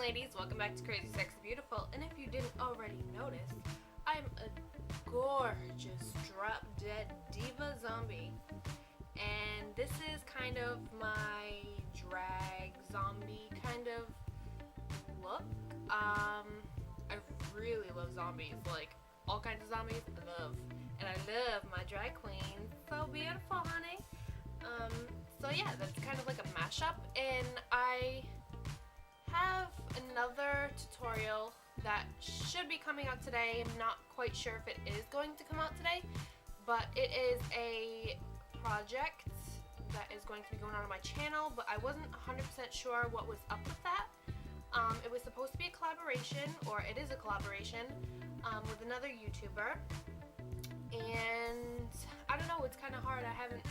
ladies, welcome back to Crazy Sexy Beautiful. And if you didn't already notice, I'm a gorgeous drop dead diva zombie. And this is kind of my drag zombie kind of look. I really love zombies, like all kinds of zombies I love. And I love my drag queen. So beautiful, honey. So yeah, that's kind of like a mashup, and I have another tutorial that should be coming out today. I'm not quite sure if it is going to come out today, but it is a project that is going to be going on my channel, but I wasn't 100% sure what was up with that. It was supposed to be a collaboration, or it is a collaboration, with another YouTuber, and I don't know, it's kind of hard. I haven't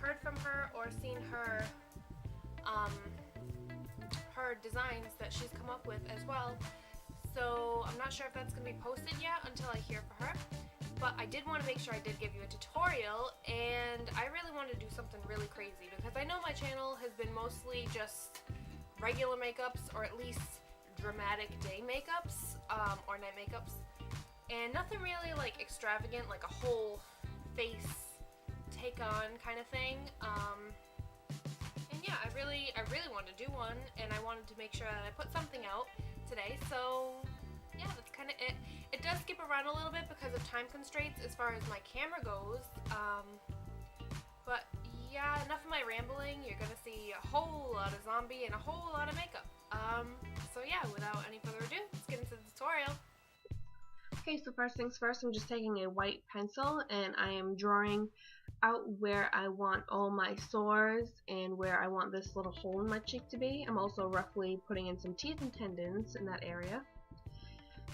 heard from her or seen her her designs that she's come up with as well, so I'm not sure if that's going to be posted yet until I hear from her. But I did want to make sure I did give you a tutorial, and I really want to do something really crazy because I know my channel has been mostly just regular makeups, or at least dramatic day makeups, or night makeups, and nothing really like extravagant, like a whole face take on kind of thing. And yeah, I really wanted to do one, and I wanted to make sure that I put something out today. So yeah, that's kind of it. It does skip around a little bit because of time constraints as far as my camera goes. But yeah, enough of my rambling. You're gonna see a whole lot of zombie and a whole lot of makeup. So yeah, without any further ado, let's get into the tutorial. Okay, so first things first, I'm just taking a white pencil and I am drawing out where I want all my sores and where I want this little hole in my cheek to be. I'm also roughly putting in some teeth and tendons in that area.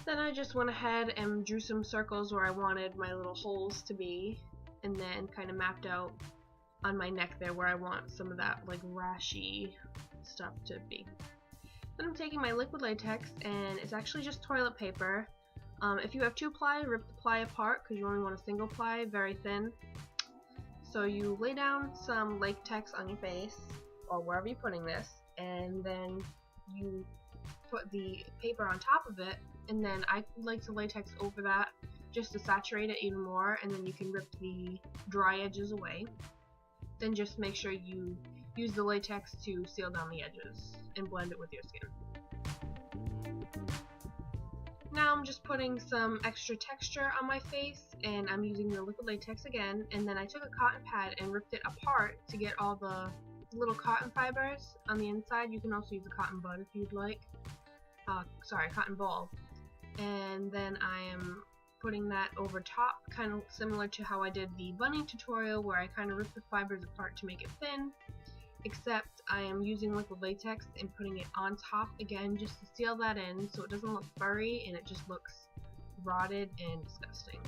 Then I just went ahead and drew some circles where I wanted my little holes to be, and then kind of mapped out on my neck there where I want some of that like rashy stuff to be. Then I'm taking my liquid latex, and it's actually just toilet paper. If you have 2-ply, rip the ply apart because you only want a single ply, very thin. So you lay down some latex on your face, or wherever you're putting this, and then you put the paper on top of it, and then I like to latex over that just to saturate it even more, and then you can rip the dry edges away. Then just make sure you use the latex to seal down the edges and blend it with your skin. Now I'm just putting some extra texture on my face, and I'm using the liquid latex again, and then I took a cotton pad and ripped it apart to get all the little cotton fibers on the inside. You can also use a cotton bud if you'd like. Cotton ball. And then I am putting that over top, kind of similar to how I did the bunny tutorial, where I kind of ripped the fibers apart to make it thin, except I am using liquid latex and putting it on top again just to seal that in so it doesn't look furry and it just looks rotted and disgusting.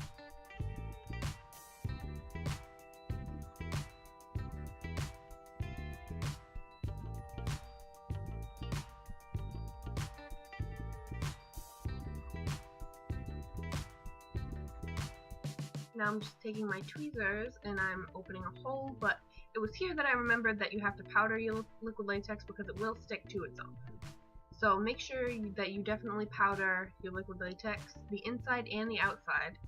Now I'm just taking my tweezers and I'm opening a hole, but it was here that I remembered that you have to powder your liquid latex because it will stick to itself. So make sure that you definitely powder your liquid latex, the inside and the outside.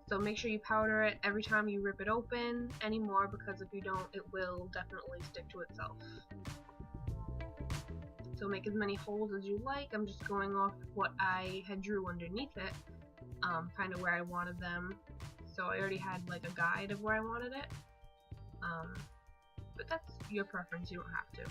So make sure you powder it every time you rip it open anymore, because if you don't, it will definitely stick to itself. So make as many holes as you like. I'm just going off what I had drew underneath it, kind of where I wanted them. So I already had like a guide of where I wanted it. But that's your preference, you don't have to.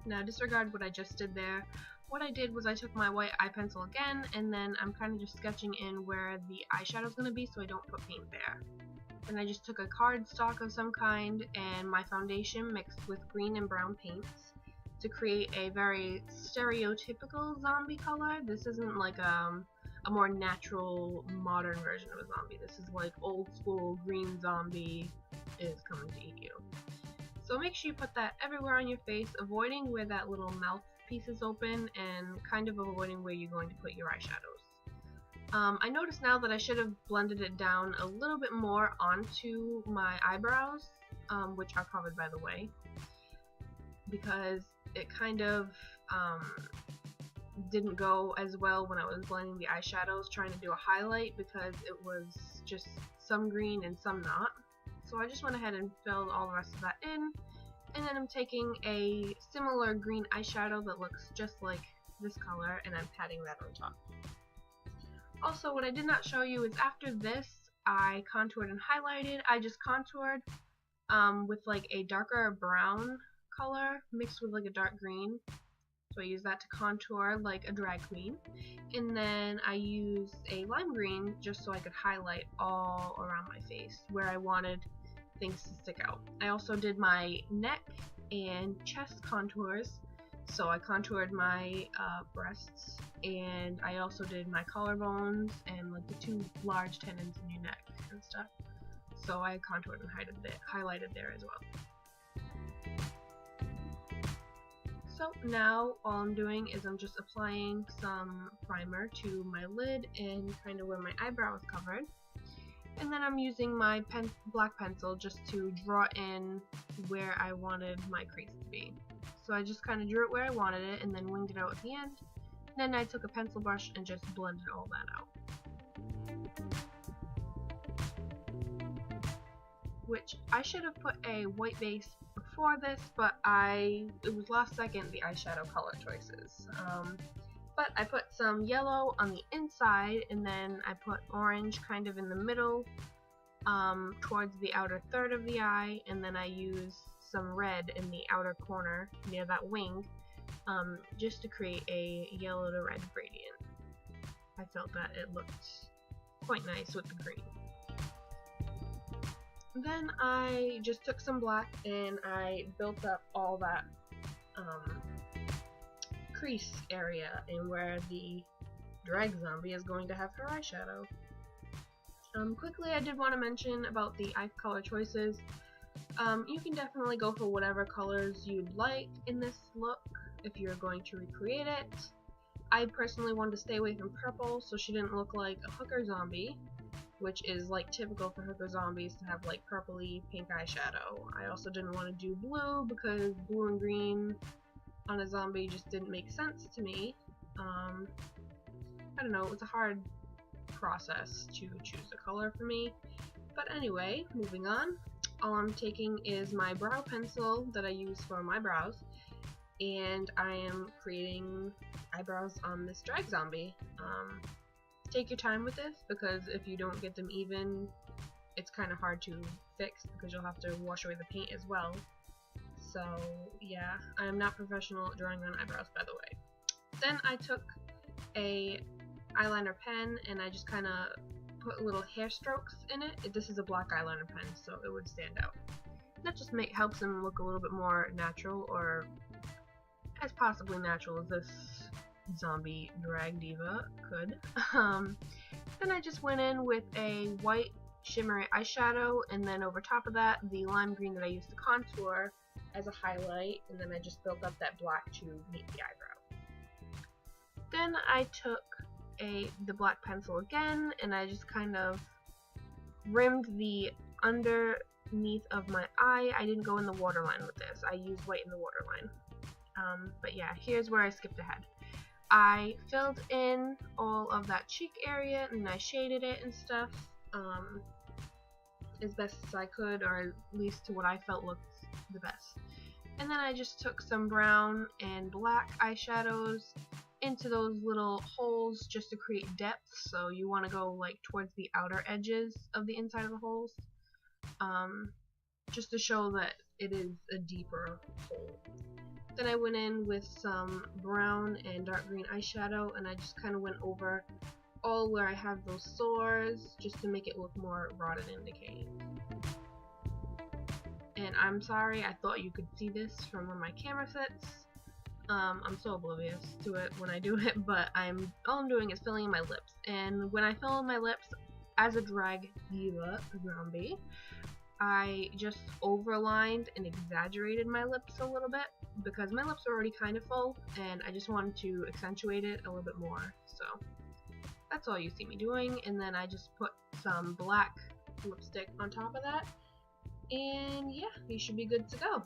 Now disregard what I just did there. What I did was I took my white eye pencil again, and then I'm kind of just sketching in where the eyeshadow is going to be so I don't put paint there. And I just took a cardstock of some kind and my foundation mixed with green and brown paints to create a very stereotypical zombie color. This isn't like a more natural, modern version of a zombie. This is like old school green zombie is coming to eat you. So make sure you put that everywhere on your face, avoiding where that little mouth piece is open and kind of avoiding where you're going to put your eyeshadows. I notice now that I should have blended it down a little bit more onto my eyebrows, which are covered by the way, because it kind of didn't go as well when I was blending the eyeshadows, trying to do a highlight, because it was just some green and some not. So I just went ahead and filled all the rest of that in, and then I'm taking a similar green eyeshadow that looks just like this color, and I'm patting that on top. Also, what I did not show you is after this, I contoured and highlighted. I just contoured with like a darker brown color mixed with like a dark green. So I use that to contour like a drag queen. And then I used a lime green just so I could highlight all around my face where I wanted things to stick out. I also did my neck and chest contours. So I contoured my breasts, and I also did my collarbones and like the two large tendons in your neck and stuff. So I contoured and highlighted there as well. So now all I'm doing is I'm just applying some primer to my lid and kind of where my eyebrow is covered. And then I'm using my black pencil just to draw in where I wanted my crease to be. So I just kind of drew it where I wanted it and then winged it out at the end. Then I took a pencil brush and just blended all that out. Which I should have put a white base before this, but it was last second the eyeshadow color choices. But I put some yellow on the inside, and then I put orange kind of in the middle towards the outer third of the eye, and then I used some red in the outer corner near that wing, just to create a yellow to red gradient. I felt that it looked quite nice with the green. Then I just took some black and I built up all that crease area and where the drag zombie is going to have her eyeshadow. Quickly, I did want to mention about the eye color choices. You can definitely go for whatever colors you'd like in this look if you're going to recreate it. I personally wanted to stay away from purple so she didn't look like a hooker zombie, which is like typical for hooker zombies to have like purpley pink eyeshadow. I also didn't want to do blue because blue and green on a zombie just didn't make sense to me. I don't know, it was a hard process to choose a color for me. But anyway, moving on. All I'm taking is my brow pencil that I use for my brows, and I am creating eyebrows on this drag zombie. Take your time with this, because if you don't get them even, it's kind of hard to fix because you'll have to wash away the paint as well. So yeah, I am not professional at drawing on eyebrows, by the way. Then I took a eyeliner pen and I just kind of put little hair strokes in it. This is a black eyeliner pen, so it would stand out. That just helps them look a little bit more natural, or as possibly natural as this zombie drag diva could. Then I just went in with a white shimmery eyeshadow, and then over top of that the lime green that I used to contour as a highlight, and then I just built up that black to meet the eyebrow. Then I took the black pencil again, and I just kind of rimmed the underneath of my eye. I didn't go in the waterline with this. I used white in the waterline. But yeah, here's where I skipped ahead. I filled in all of that cheek area and I shaded it and stuff as best as I could, or at least to what I felt looked the best. And then I just took some brown and black eyeshadows into those little holes just to create depth. So you want to go like towards the outer edges of the inside of the holes, just to show that it is a deeper hole. Then I went in with some brown and dark green eyeshadow, and I just kind of went over all where I have those sores just to make it look more rotted and decayed. And I'm sorry, I thought you could see this from where my camera sits. I'm so oblivious to it when I do it, but all I'm doing is filling in my lips. And when I fill in my lips as a drag diva zombie, I just overlined and exaggerated my lips a little bit because my lips are already kind of full, and I just wanted to accentuate it a little bit more. So That's all you see me doing, and then I just put some black lipstick on top of that, and yeah, you should be good to go.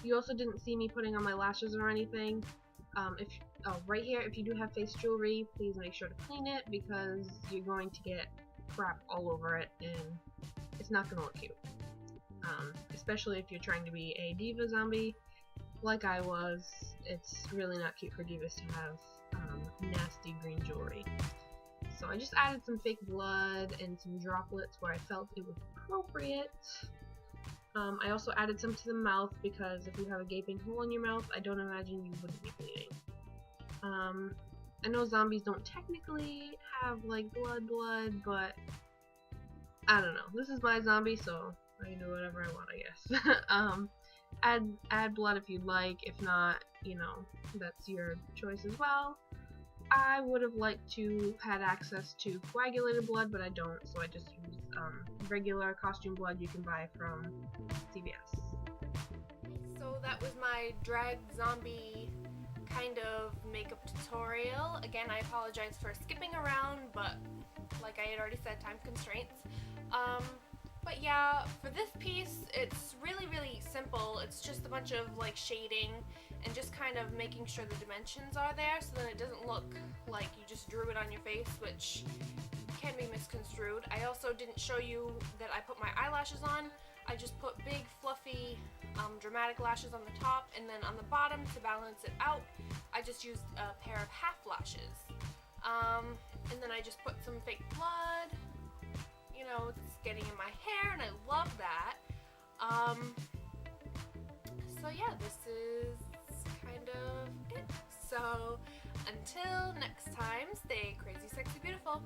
You also didn't see me putting on my lashes or anything. Right here, if you do have face jewelry, please make sure to clean it because you're going to get crap all over it and it's not going to look cute. Especially if you're trying to be a diva zombie like I was. It's really not cute for divas to have nasty green jewelry. So I just added some fake blood and some droplets where I felt it was appropriate. I also added some to the mouth because if you have a gaping hole in your mouth, I don't imagine you wouldn't be bleeding. I know zombies don't technically have like blood, but I don't know. This is my zombie, so I can do whatever I want, I guess. Add blood if you'd like. If not, you know, that's your choice as well. I would have liked to had access to coagulated blood, but I don't, so I just use regular costume blood you can buy from CVS. So that was my drag zombie kind of makeup tutorial. Again, I apologize for skipping around, but like I had already said, time constraints. But yeah, for this piece, it's really, really simple. It's just a bunch of like shading and just kind of making sure the dimensions are there so then it doesn't look like you just drew it on your face, which can be misconstrued. I also didn't show you that I put my eyelashes on. I just put big, fluffy, dramatic lashes on the top, and then on the bottom to balance it out, I just used a pair of half lashes. And then I just put some fake blood. You know, it's getting in my hair, and I love that. So yeah, this is kind of it. So until next time, stay crazy, sexy, beautiful.